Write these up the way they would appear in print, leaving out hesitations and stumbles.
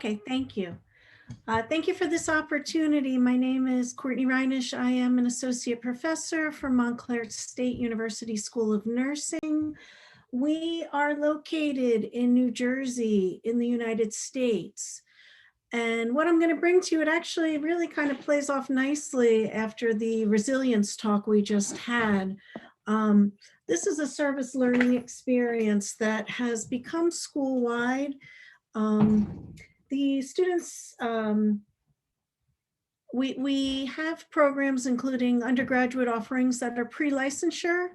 Okay, thank you. Thank you for this opportunity. My name is Courtney Reinisch. I am an associate professor for Montclair State University School of Nursing. We are located in New Jersey in the United States. And what I'm going to bring to you, it actually really kind of plays off nicely after the resilience talk we just had. Um, this is a service learning experience that has become school-wide. The students, we have programs including undergraduate offerings that are pre-licensure,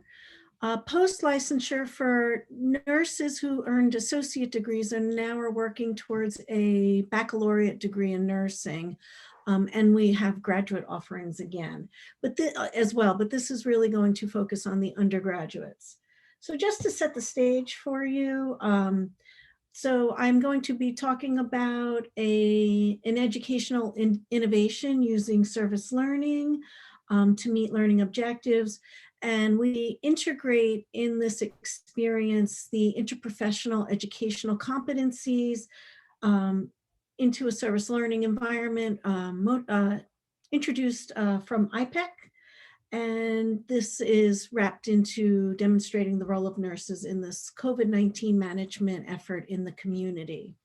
post-licensure for nurses who earned associate degrees and now are working towards a baccalaureate degree in nursing. And we have graduate offerings again, but as well, but this is really going to focus on the undergraduates. So just to set the stage for you, so I'm going to be talking about an educational innovation using service learning to meet learning objectives. And we integrate in this experience the interprofessional educational competencies into a service learning environment introduced from IPEC. And this is wrapped into demonstrating the role of nurses in this COVID-19 management effort in the community.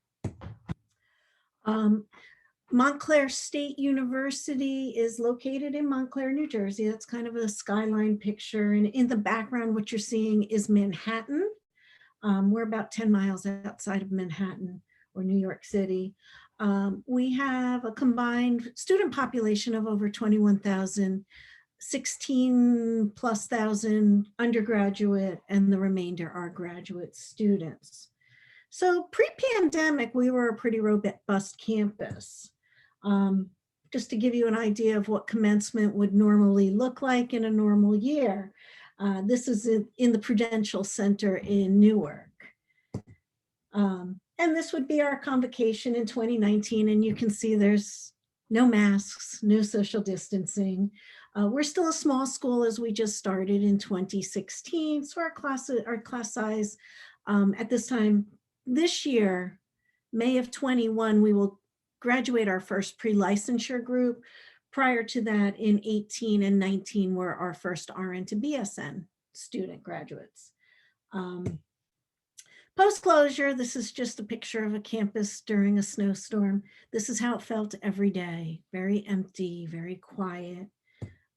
Montclair State University is located in Montclair, New Jersey. That's kind of a skyline picture. And in the background, what you're seeing is Manhattan. We're about 10 miles outside of Manhattan or New York City. We have a combined student population of over 21,000. 16 plus thousand undergraduate, and the remainder are graduate students. So pre-pandemic, we were a pretty robust campus. Just to give you an idea of what commencement would normally look like in a normal year. This is in the Prudential Center in Newark. And this would be our convocation in 2019, and you can see there's no masks, no social distancing. We're still a small school as we just started in 2016. So our class size at this time, this year, May of 21, we will graduate our first pre-licensure group. Prior to that, in 18 and 19 were our first RN to BSN student graduates. Post-closure, this is just a picture of a campus during a snowstorm. This is how it felt every day, very empty, very quiet.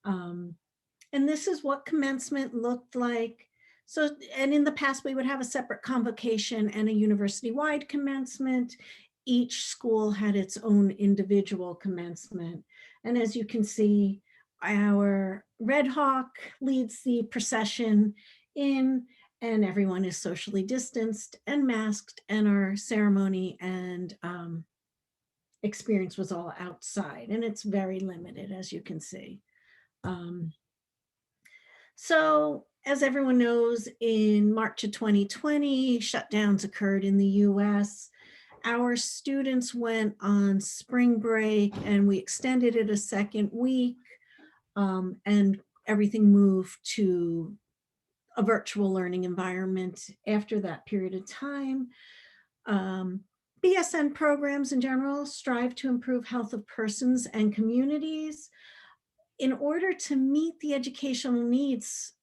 And this is what commencement looked like. So, and in the past, we would have a separate convocation and a university-wide commencement. Each school had its own individual commencement. And as you can see, our Red Hawk leads the procession in, and everyone is socially distanced and masked, and our ceremony and experience was all outside, and it's very limited, as you can see. So as everyone knows, in March of 2020, shutdowns occurred in the US. Our students went on spring break and we extended it a second week, and everything moved to a virtual learning environment after that period of time. BSN programs in general strive to improve health of persons and communities. In order to meet the educational needs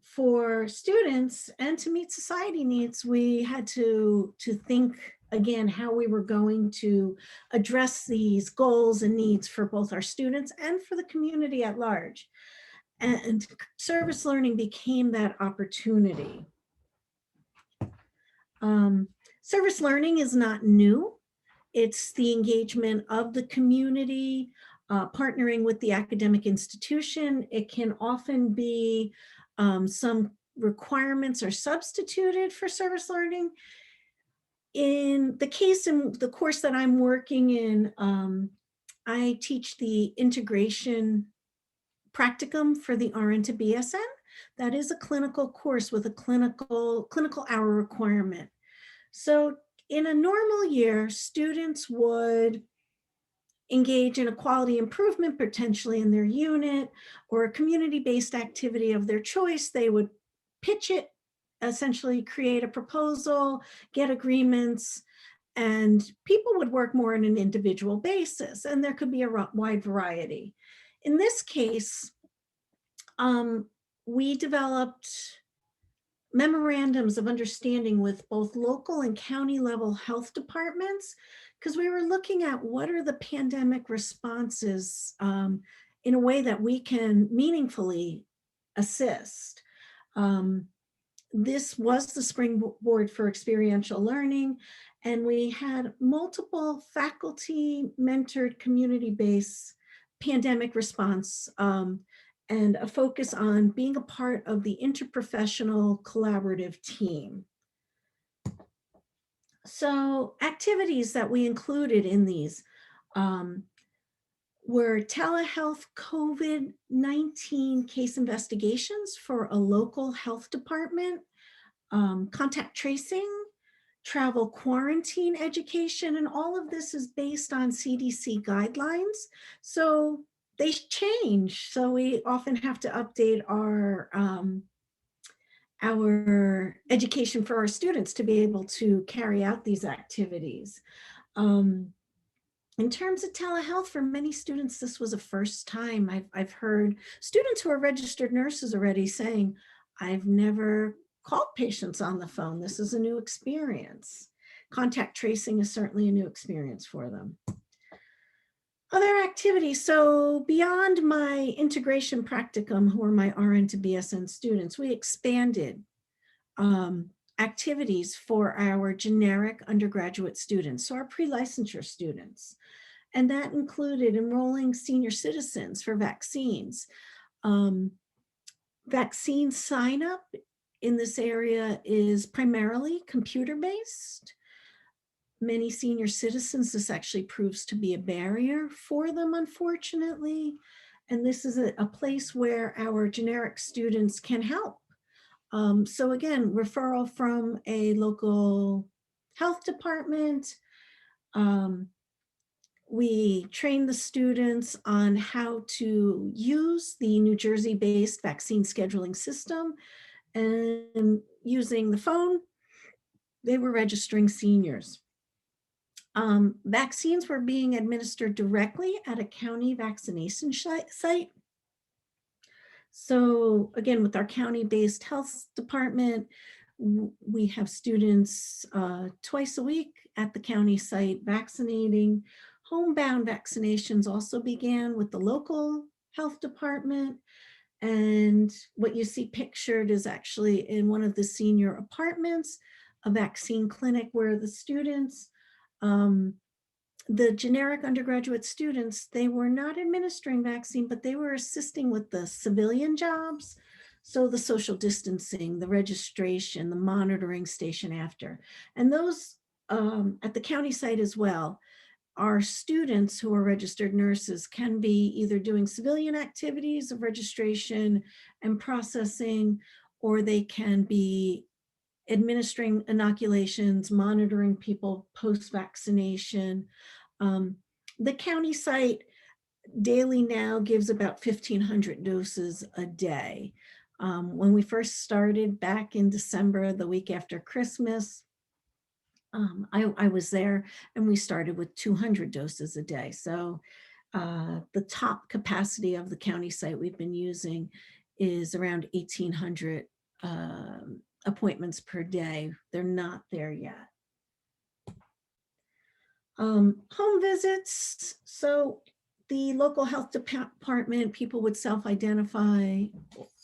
for students and to meet society needs, we had to think again how we were going to address these goals and needs for both our students and for the community at large. And service learning became that opportunity. Service learning is not new. It's the engagement of the community, partnering with the academic institution. It can often be some requirements are substituted for service learning. In the case in the course that I'm working in, I teach the integration practicum for the RN to BSN. That is a clinical course with a clinical hour requirement. So in a normal year, students would engage in a quality improvement potentially in their unit or a community-based activity of their choice. They would pitch it, essentially create a proposal, get agreements, And people would work more on an individual basis, and there could be a wide variety. In this case, we developed memorandums of understanding with both local and county level health departments, because we were looking at what are the pandemic responses in a way that we can meaningfully assist. This was the springboard for experiential learning, and we had multiple faculty mentored community-based pandemic response and a focus on being a part of the interprofessional collaborative team. So activities that we included in these were telehealth COVID-19 case investigations for a local health department, contact tracing, travel quarantine education, and all of this is based on CDC guidelines. So they change. So we often have to update our education for our students to be able to carry out these activities. In terms of telehealth, for many students, this was a first time. I've heard students who are registered nurses already saying, I've never called patients on the phone. This is a new experience. Contact tracing is certainly a new experience for them. Other activities. So beyond my integration practicum, who are my RN to BSN students, we expanded activities for our generic undergraduate students, so our pre-licensure students. And that included enrolling senior citizens for vaccines. Vaccine sign up in this area is primarily computer-based. Many senior citizens, this actually proves to be a barrier for them, unfortunately. And this is a place where our generic students can help. So again, referral from a local health department. We train the students on how to use the New Jersey-based vaccine scheduling system, and using the phone, they were registering seniors. Vaccines were being administered directly at a county vaccination site. So again, with our county-based health department, we have students twice a week at the county site vaccinating. Homebound vaccinations also began with the local health department. And what you see pictured is actually in one of the senior apartments, a vaccine clinic where the students, the generic undergraduate students, they were not administering vaccine, but they were assisting with the civilian jobs. So the social distancing, the registration, the monitoring station after. And those at the county site as well, our students who are registered nurses can be either doing civilian activities of registration and processing, or they can be administering inoculations, monitoring people post-vaccination. The county site daily now gives about 1,500 doses a day. When we first started back in December, the week after Christmas, I was there and we started with 200 doses a day. So the top capacity of the county site we've been using is around 1,800 appointments per day. They're not there yet. Home visits. So the local health department, people would self-identify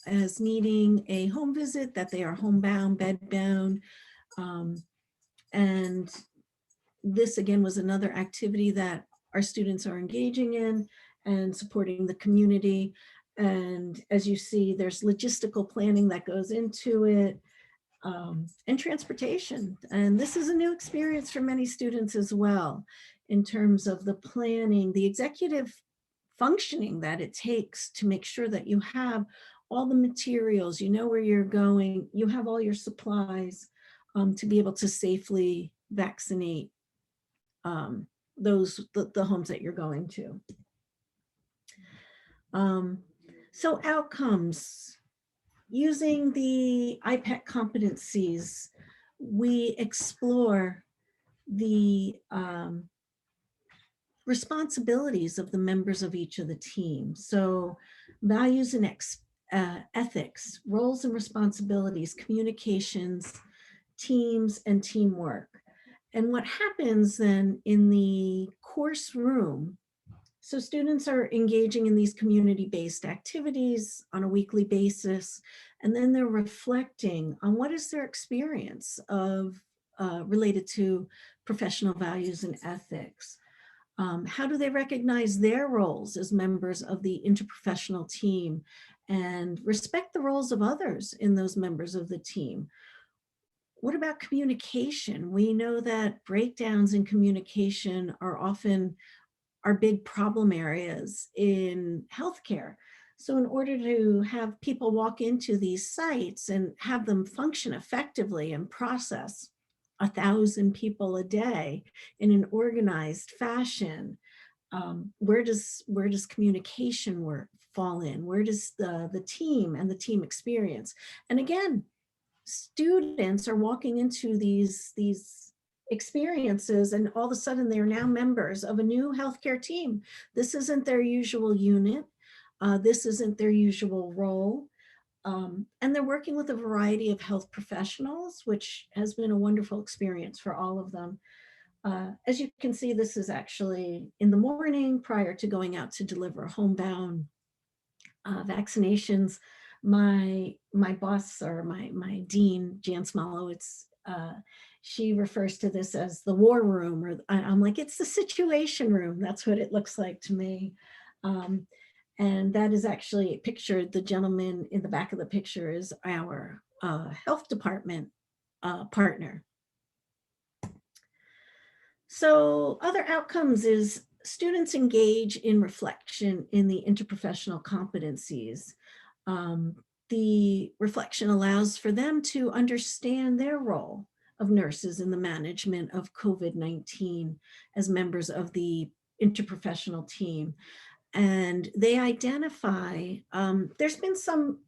as needing a home visit, that they are homebound, bedbound. And this again was another activity that our students are engaging in and supporting the community. And as you see, there's logistical planning that goes into it, and transportation. And this is a new experience for many students as well, in terms of the planning, the executive functioning that it takes to make sure that you have all the materials, you know where you're going, you have all your supplies to be able to safely vaccinate the homes that you're going to. So outcomes. Using the IPEC competencies, we explore the responsibilities of the members of each of the teams. So values and ethics, roles and responsibilities, communications, teams, and teamwork. And what happens then in the course room, so students are engaging in these community-based activities on a weekly basis, and then they're reflecting on what is their experience of related to professional values and ethics. How do they recognize their roles as members of the interprofessional team and respect the roles of others in those members of the team? What about communication? We know that breakdowns in communication are often our big problem areas in healthcare. So in order to have people walk into these sites and have them function effectively and process 1,000 people a day in an organized fashion, where does communication work fall in? Where does the team and the team experience? And again, students are walking into these experiences, and all of a sudden they're now members of a new healthcare team. This isn't their usual unit. This isn't their usual role. And they're working with a variety of health professionals, which has been a wonderful experience for all of them. As you can see, this is actually in the morning prior to going out to deliver homebound vaccinations. My boss, or my dean, Jan Smallow, she refers to this as the war room, or I'm like, it's the situation room. That's what it looks like to me. And that is actually pictured, the gentleman in the back of the picture is our health department partner. So other outcomes is students engage in reflection in the interprofessional competencies. The reflection allows for them to understand their role of nurses in the management of COVID-19 as members of the interprofessional team. And they identify, there's been some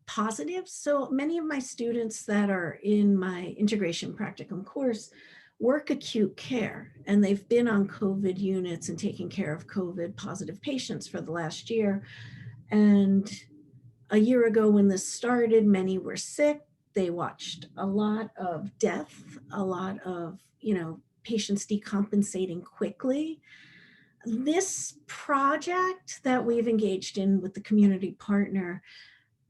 positives. So many of my students that are in my integration practicum course work acute care, and they've been on COVID units and taking care of COVID positive patients for the last year. And a year ago when this started, many were sick. They watched a lot of death, a lot of, patients decompensating quickly. This project that we've engaged in with the community partner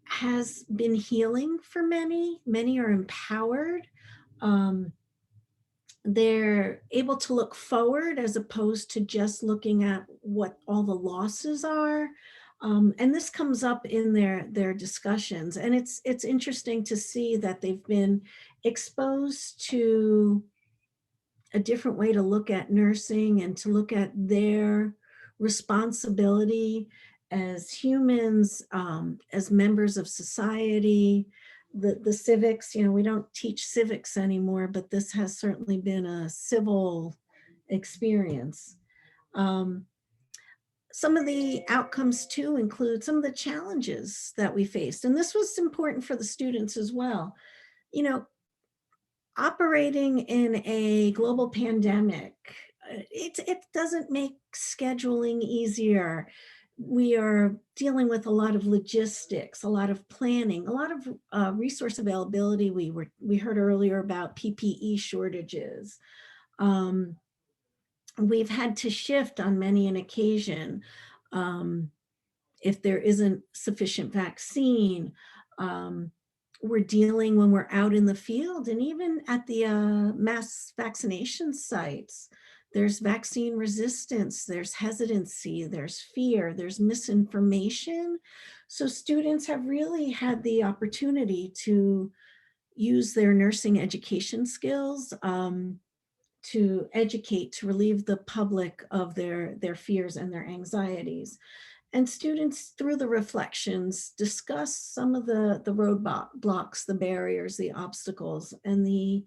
has been healing for many. Many are empowered. They're able to look forward as opposed to just looking at what all the losses are. And this comes up in their discussions. And it's interesting to see that they've been exposed to a different way to look at nursing and to look at their responsibility as humans, as members of society, the civics. We don't teach civics anymore, but this has certainly been a civil experience. Some of the outcomes too include some of the challenges that we faced. And this was important for the students as well. Operating in a global pandemic, it doesn't make scheduling easier. We are dealing with a lot of logistics, a lot of planning, a lot of resource availability. We heard earlier about PPE shortages. We've had to shift on many an occasion if there isn't sufficient vaccine. We're dealing when we're out in the field, and even at the mass vaccination sites, there's vaccine resistance, there's hesitancy, there's fear, there's misinformation. So students have really had the opportunity to use their nursing education skills to educate, to relieve the public of their fears and their anxieties. And students, through the reflections, discuss some of the roadblocks, the barriers, the obstacles, and the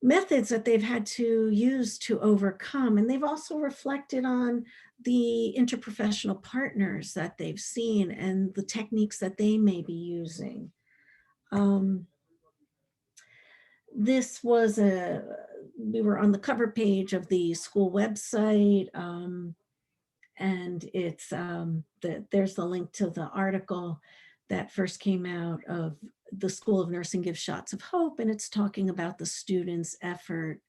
methods that they've had to use to overcome. And they've also reflected on the interprofessional partners that they've seen and the techniques that they may be using. This was we were on the cover page of the school website, and it's there's the link to the article that first came out of the School of Nursing Gives Shots of Hope, and it's talking about the students' effort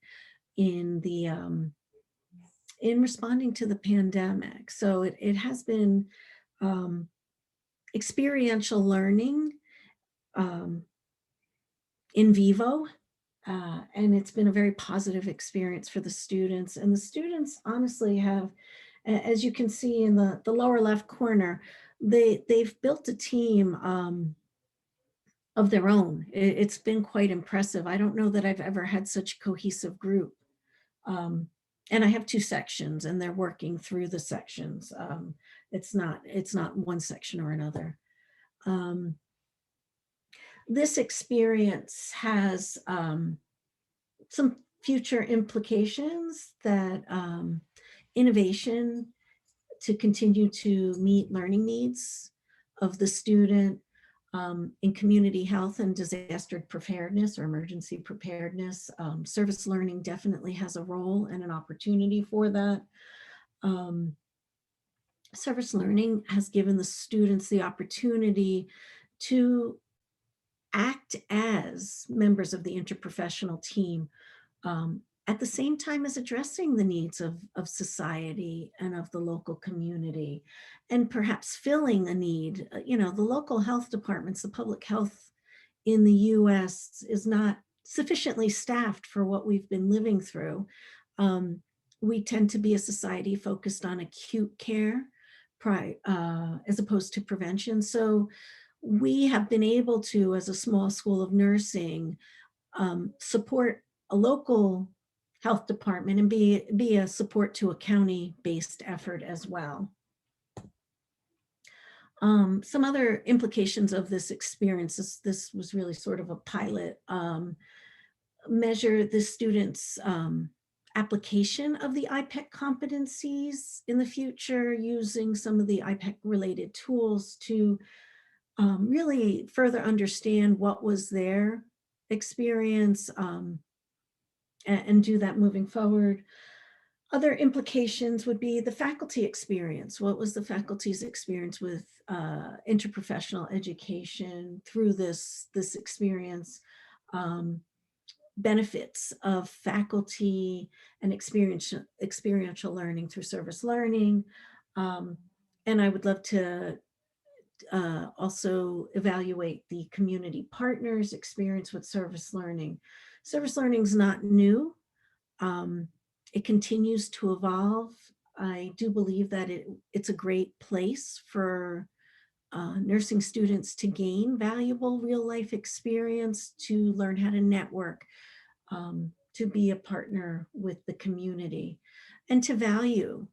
in the in responding to the pandemic. So it has been um, experiential learning in vivo. And it's been a very positive experience for the students. And the students honestly have, as you can see in the lower left corner, they've built a team of their own. It's been quite impressive. I don't know that I've ever had such a cohesive group. And I have two sections and they're working through the sections. It's not one section or another. This experience has some future implications that innovation to continue to meet learning needs of the student in community health and disaster preparedness or emergency preparedness. Service learning definitely has a role and an opportunity for that. Service learning has given the students the opportunity to act as members of the interprofessional team at the same time as addressing the needs of society and of the local community, and perhaps filling a need. The local health departments, the public health in the US is not sufficiently staffed for what we've been living through. We tend to be a society focused on acute care as opposed to prevention. So we have been able to, as a small school of nursing, support a local health department and be a support to a county-based effort as well. Some other implications of this experience, this was really sort of a pilot, measure the students' application of the IPEC competencies in the future, using some of the IPEC related tools to really further understand what was their experience and do that moving forward. Other implications would be the faculty experience. What was the faculty's experience with interprofessional education through this experience? Benefits of faculty and experiential learning through service learning. And I would love to also evaluate the community partners' experience with service learning. Service learning is not new. It continues to evolve. I do believe that it's a great place for nursing students to gain valuable real life experience, to learn how to network, to be a partner with the community, and to value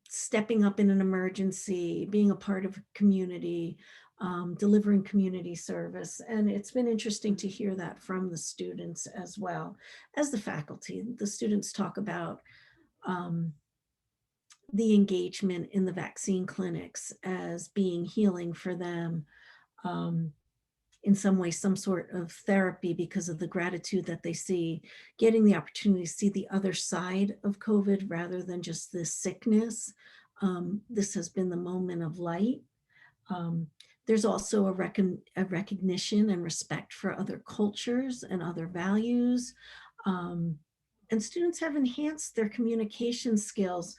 stepping up in an emergency, being a part of a community, delivering community service. And it's been interesting to hear that from the students as well as the faculty. The students talk about the engagement in the vaccine clinics as being healing for them. In some way, some sort of therapy because of the gratitude that they see, getting the opportunity to see the other side of COVID rather than just this sickness. This has been the moment of light. There's also a recognition and respect for other cultures and other values. And students have enhanced their communication skills,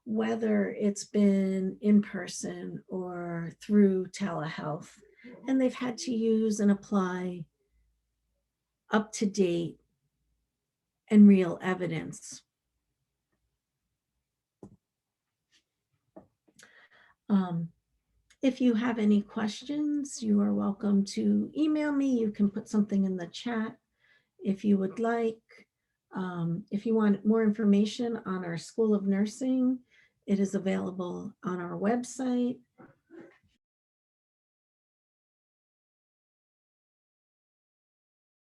whether it's been in person or through telehealth. And they've had to use and apply up-to-date and real evidence. If you have any questions, you are welcome to email me. You can put something in the chat if you would like. If you want more information on our School of Nursing, it is available on our website.